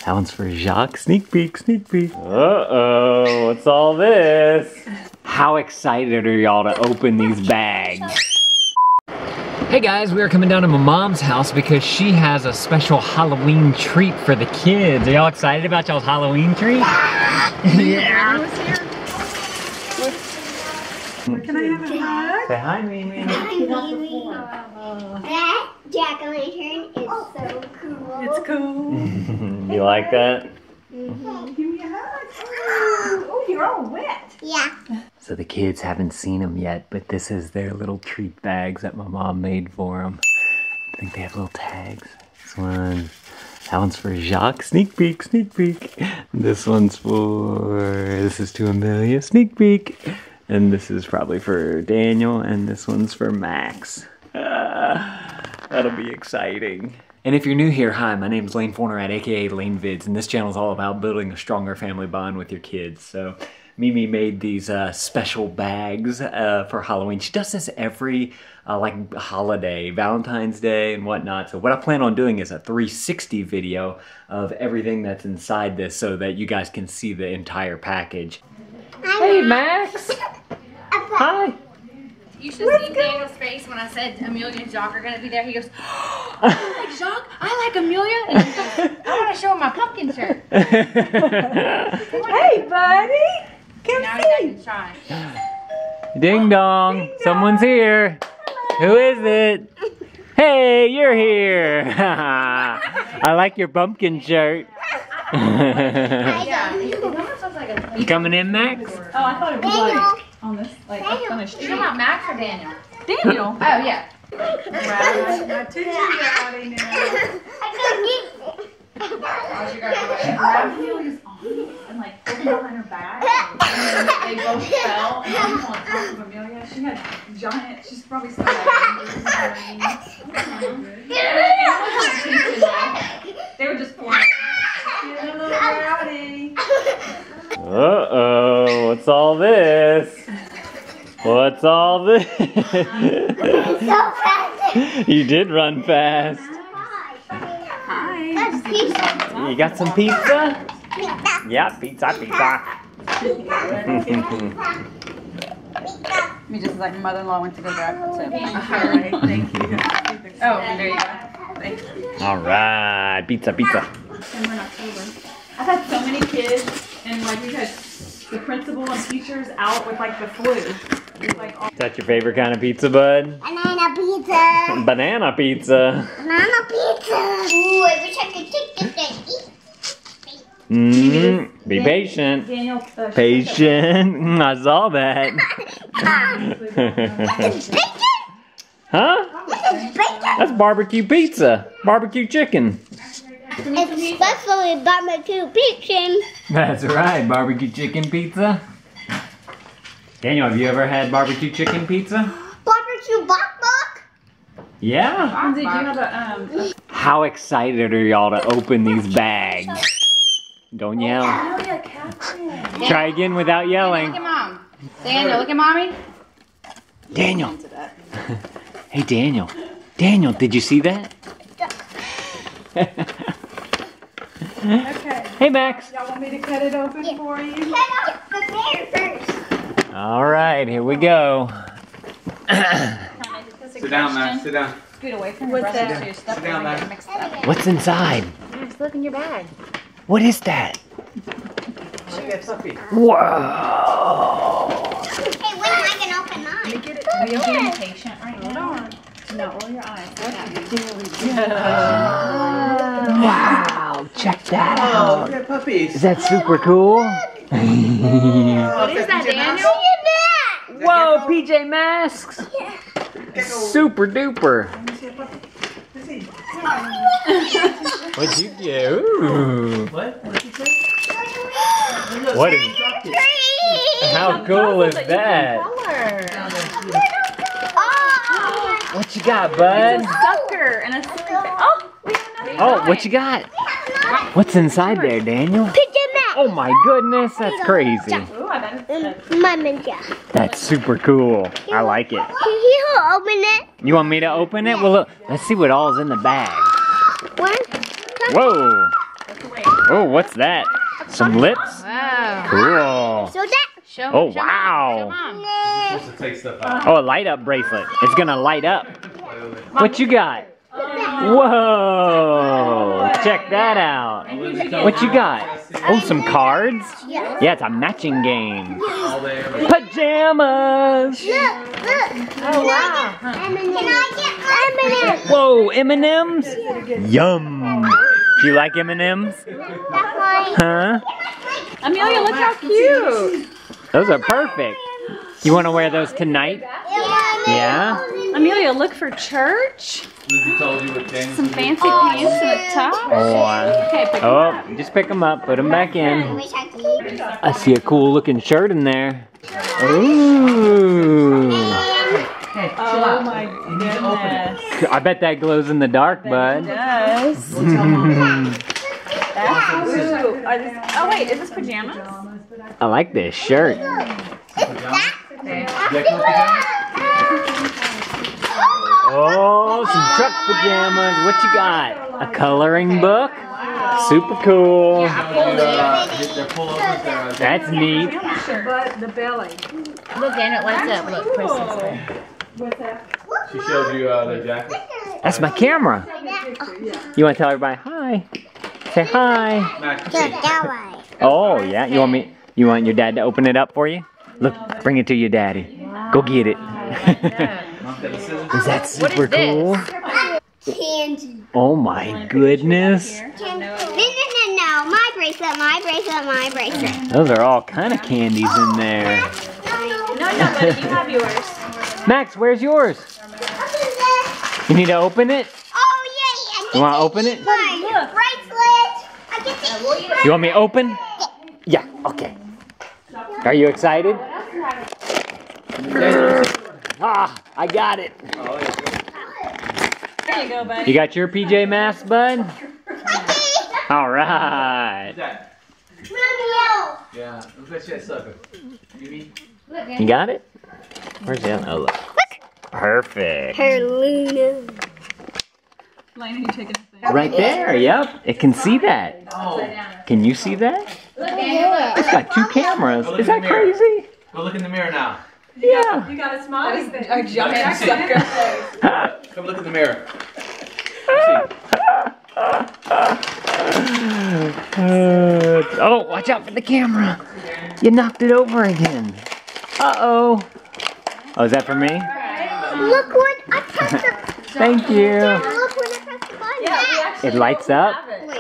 That one's for Jacques. Sneak peek, sneak peek. Uh-oh, what's all this? How excited are y'all to open these bags? Hey guys, we are coming down to my mom's house because she has a special Halloween treat for the kids. Are y'all excited about y'all's Halloween treat? Yeah. Can I have a hug? Say hi, Mimi. That jack-o'-lantern is so cool. It's cool. You like that? Give me a hug. Oh, you're all wet. Yeah. So the kids haven't seen them yet, but this is their little treat bags that my mom made for them. I think they have little tags. That one's for Jacques. Sneak peek, sneak peek. This is to Amelia. Sneak peek. And this is probably for Daniel, and this one's for Max. That'll be exciting. And if you're new here, hi, my name is Lane Fornerat, aka LaneVids, and this channel is all about building a stronger family bond with your kids. So Mimi made these special bags for Halloween. She does this every like holiday, Valentine's Day and whatnot. So what I plan on doing is a 360 video of everything that's inside this so that you guys can see the entire package. Hey, Max! Hi! You should have seen Daniel's face when I said Amelia and Jacques are going to be there. He goes, oh, I like Jacques, I like Amelia, and he goes, I want to show him my pumpkin shirt. Hey, buddy! Come Now see. he's acting shy. Ding dong! Someone's here! Who is it? Hey, you're here! I like your pumpkin shirt. Yeah, he almost looks like a... You coming in, Max? Oh, I thought it was like on this, like up on a You street. talking about Max or Daniel? Daniel. Oh, yeah. Not too rowdy now. How's your guys' way? Grabbed Amelia's arm and like pulled her behind her back. And then they both fell and she was on top of Amelia. She had giant, she's probably still They were just pulling. Getting a little rowdy. Uh-oh, what's all this? What's all this? So fast. You did run fast. That's pizza. You got some pizza? Yeah, pizza. Me just like mother-in-law went to go grab it. Alright, thank you. Oh, there you go. Thank you. All right, pizza. And we're in October. I've had so many kids, and like we had the principal and teachers out with like the flu. It's like all Is that your favorite kind of pizza, bud? Banana pizza. Banana pizza. Banana pizza. Ooh, I wish I could take this and eat. Be patient. Daniel. Patient. I saw that. It's bacon. Huh? It's bacon. That's barbecue pizza. Barbecue chicken. Especially barbecue pizza. That's right, barbecue chicken pizza. Daniel, have you ever had barbecue chicken pizza? Barbecue bok. Yeah? Did you have a How excited are y'all to open these bags? Don't yell. Try again without yelling. Look at Mom. Daniel, look at Mommy. Daniel. Hey, Daniel. Daniel, did you see that? Okay. Hey, Max. Y'all want me to cut it open for you? Cut off the bear first. All right, here we go. Sit down, Max. Sit down. Scoot away from your breast so your stuff Sit down, doesn't Max. get mixed up. What's inside? Just look in your bag. What is that? Whoa! Hey, when am I gonna open mine? Are you being patient right now? No, roll your eyes. Wow! Check that Oh, out. look at puppies. Is that super cool? What is that, Daniel? Whoa, PJ Masks! Super duper. What'd you do? Ooh. What? What'd you say? What is? How cool is that? What you got, bud? Sucker and a silly face. Oh, we have another. Oh, what you got? What's inside there, Daniel? Oh my goodness, that's crazy. Ooh, I bet it's Mom and Dad. That's super cool. I like it. Can you open it? You want me to open it? Well, look, let's see what all's in the bag. One. Whoa! Let's wait. Oh, what's that? Some lips? Wow. Cool. So that. Show Oh, show wow. Mom. You're supposed to take stuff out. Oh, a light up bracelet. It's gonna light up. What you got? Whoa! Check that out. What you got? Oh, some cards? Yeah, it's a matching game. All day, every day. Pajamas! Look. Oh, wow. Can I get M&M's? Whoa, M&M's? Yum! Do you like M&M's? Huh? Amelia, look how cute. Those are perfect. You want to wear those tonight? Yeah? Amelia, look for church. Lindsay told you what James Some would do. fancy pants and a top. Okay, pick 'em Oh, up. just pick them up, put them back in. Wish I could. I see a cool looking shirt in there. Ooh. Oh my goodness. I bet that glows in the dark, bud. Yes. That's, ooh, oh wait, is this pajamas? I like this shirt. Oh, some truck pajamas. What you got? A coloring book? Super cool. They're pullovers. That's neat. The belly. Look, and it lights up. Look, Krista. She showed you their jacket. That's my camera. You want to tell everybody hi? Say hi. Max, That way. Oh, yeah. You want your dad to open it up for you? Look, bring it to your daddy. Go get it. Is that super What is this? cool? Candy. Oh my goodness. No. My bracelet. Those are all kind of candies in there. No, buddy, you have yours. Max, where's yours? You need to open it? Oh, yeah. You want to open it? My bracelet. I get to You want me to open? Yeah, okay. Are you excited? Ah, I got it. There you go, buddy. You got your PJ Masks, bud? All right. yeah, look at that sucker. You got it? Where's the other? Oh, look. Perfect. Her Luna. Lane, are you taking a thing? Right there, yep. It can see that. Oh, Can you see that? Yeah. It's got two cameras. Go look Is in that the mirror. crazy? go look in the mirror now. Yeah. You got a smile? A giant sucker. Come look in the mirror. Oh, watch out for the camera. You knocked it over again. Uh-oh. Oh, is that for me? Look what I pressed the Thank you. Look when I pressed the button. It lights up. Wait. You look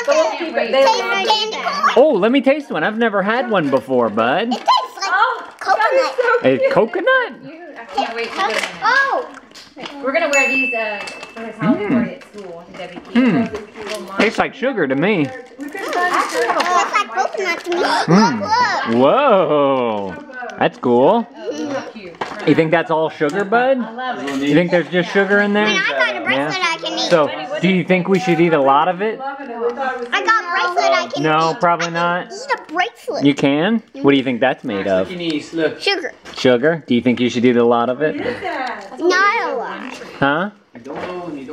at it. Taste the candy corn. Oh, let me taste one. I've never had one before, bud. It tastes like coconut. A coconut? I can't wait to go to Oh. We're gonna wear these for his Halloween party at school. I think that'd be cute. Tastes like sugar to me. It tastes like coconut to me. Look. Whoa. That's cool. You think that's all sugar, bud? You think there's just sugar in there? And I got a bracelet I can eat. So, do you think we should eat a lot of it? I got a bracelet I can eat. No, probably not. Eat a bracelet. You can? What do you think that's made of? Sugar. Sugar? Do you think you should eat a lot of it? Not a lot. Huh?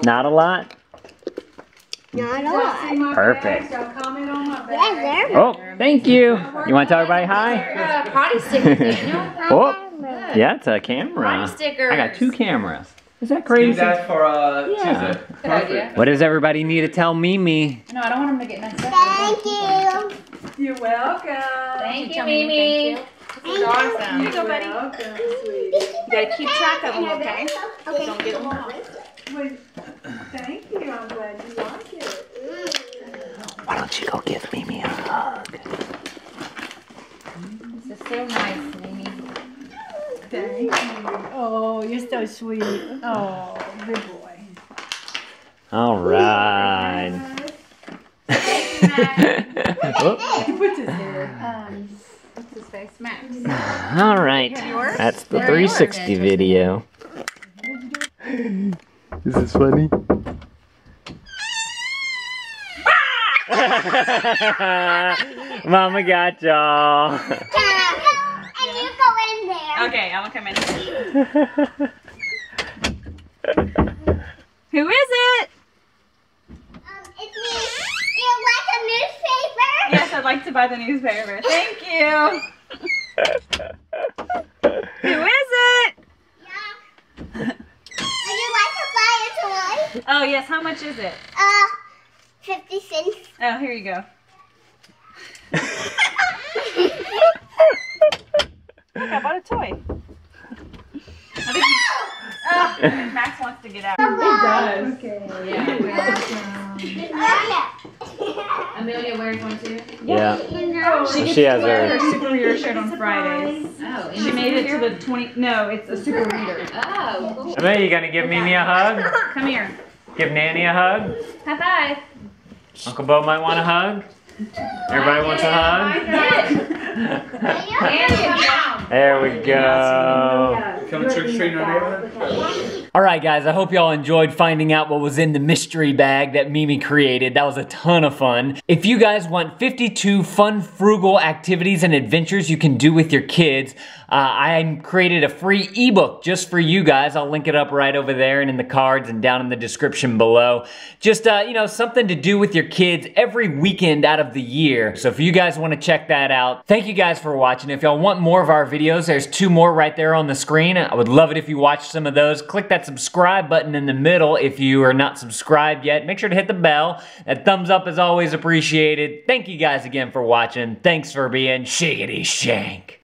Not a lot? Not a lot. Perfect. Yeah, there. Oh, thank you. You want to tell everybody hi? Potty stickers, Daniel. Oh, yeah, it's a camera. Potty stickers. I got 2 cameras. Is that Do crazy? that for Yeah. Tuesday. Perfect. What does everybody need to tell Mimi? No, I don't want him to get messed up. Thank you. You're welcome. Thank you, Tell me Mimi. thank This is awesome. Here you go, buddy. Welcome, sweetie. You gotta keep track of them, okay? Okay. Don't get them lost. Well, thank you. I'm glad you like it. Why don't you go give Mimi a hug? This is so nice, Mimi. Thank you. Oh, you're so sweet. Oh, good boy. All right. Oh, He puts his hair. What's his face? Max. all right. That's the 360 video. Is this funny? Mama got y'all. And you go in there. Okay, I'm gonna come in. Who is it? It's me. You like like to buy the newspaper. Thank you. Who is it? Would you like to buy a toy? Oh, yes. How much is it? 50 cents. Oh, here you go. Look, I bought a toy. I think Max wants to get out. It does. Okay. Amelia wears one too? Yeah. She has her super reader shirt on Fridays. Oh, She made it to the 20. No, it's a super reader. Oh, cool. Amelia, you gonna give Mimi a hug? Come here. Give Nanny a hug? High five. Uncle Bo might want a hug? Everybody wants a hug? There we go. Coming trick-or-treating on neighborhood? Alright guys, I hope y'all enjoyed finding out what was in the mystery bag that Mimi created. That was a ton of fun. If you guys want 52 fun, frugal activities and adventures you can do with your kids, I created a free ebook just for you guys. I'll link it up right over there and in the cards and down in the description below. Just, you know, something to do with your kids every weekend out of the year. So if you guys want to check that out, thank you guys for watching. If y'all want more of our videos, there's 2 more right there on the screen. I would love it if you watched some of those. Click that subscribe button in the middle if you are not subscribed yet. Make sure to hit the bell. That thumbs up is always appreciated. Thank you guys again for watching. Thanks for being shiggity shank.